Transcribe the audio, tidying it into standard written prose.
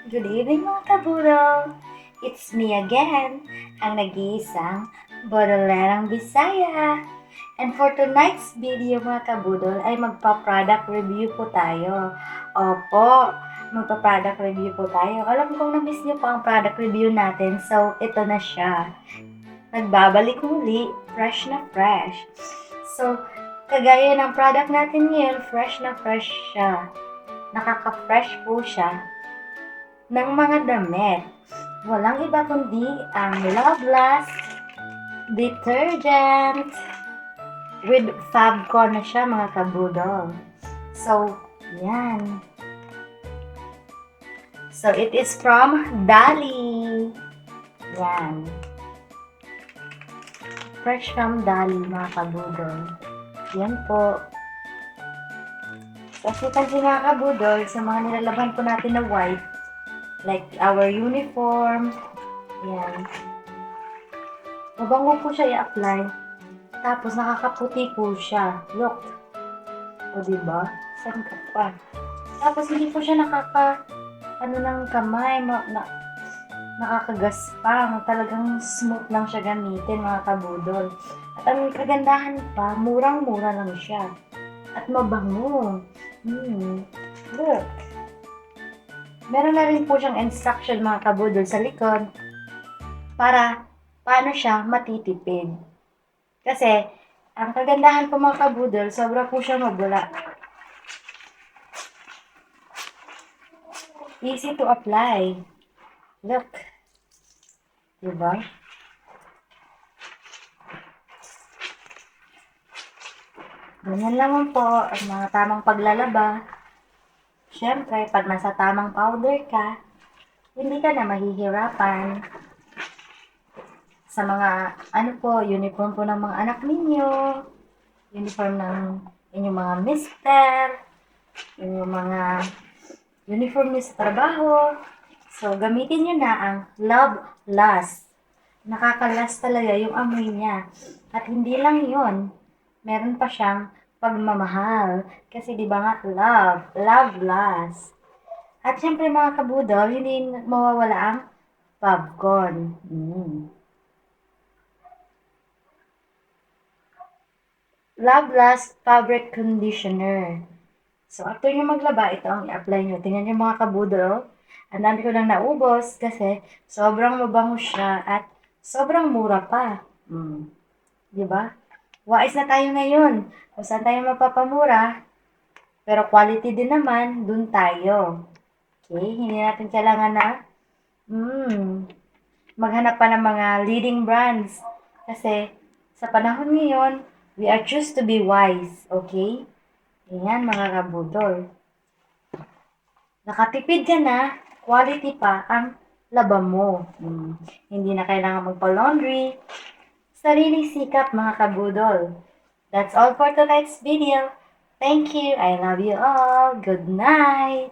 Good evening mga kabudol! It's me again, ang nag-iisang Bodolerang Bisaya. And for tonight's video mga kabudol ay magpa-product review po tayo. Opo, magpa-product review po tayo. Alam kong na-miss niyo pa ang product review natin, so ito na siya. Nagbabalik muli, fresh na fresh. So, kagaya ng product natin ngayon, fresh na fresh siya. Nakaka-fresh po siya ng mga damit. Walang iba kundi ang Lovelast detergent with Fabcon na siya mga kabudol. So, yan. So, it is from Dali. Yan. Fresh from Dali mga kabudol. Yan po. Kasi pansin mga kabudol, sa mga nilalaban po natin na white, like our uniform, yan. Mabango po siya i-apply. Tapos nakakaputi po siya. Look. O diba? Saan ka pa? Tapos hindi po siya ng kamay, nakakagaspang. Talagang smooth lang siya gamitin mga kabudol. At ang kagandahan pa, murang-mura lang siya. At mabango. Look. Meron na rin po siyang instruction mga kabudol sa likod para paano siya matitipid. Kasi, ang kagandahan po mga kabudol, sobra po siya mabula. Easy to apply. Look. Diba? Ganyan naman po ang mga tamang paglalaba. Siyempre, pag nasa tamang powder ka, hindi ka na mahihirapan sa mga, uniform po ng mga anak ninyo, uniform ng inyong mga mister, inyong mga uniform niyo sa trabaho. So, gamitin nyo na ang Lovelast. Nakakalas talaga yung amoy niya. At hindi lang yon, meron pa siyang pagmamahal. Kasi di ba nga, love lasts. At syempre mga kabudol, hindi mawawala ang Fabcon. Love Last Fabric Conditioner. So after nyo maglaba, ito ang i-apply nyo. Tingnan nyo mga kabudol. Ang dami ko nang naubos kasi sobrang mabango siya at sobrang mura pa. Di ba? Wais na tayo ngayon. Kung saan tayo mapapamura, pero quality din naman, dun tayo. Okay? Hindi natin kailangan na maghanap pa ng mga leading brands. Kasi sa panahon ngayon, we are choose to be wise. Okay? Ayan mga kabudol. Nakatipid ka na, quality pa ang laba mo. Hindi na kailangan magpa-laundry. Sariling sikap mga kabudol. That's all for tonight's video. Thank you. I love you all. Good night.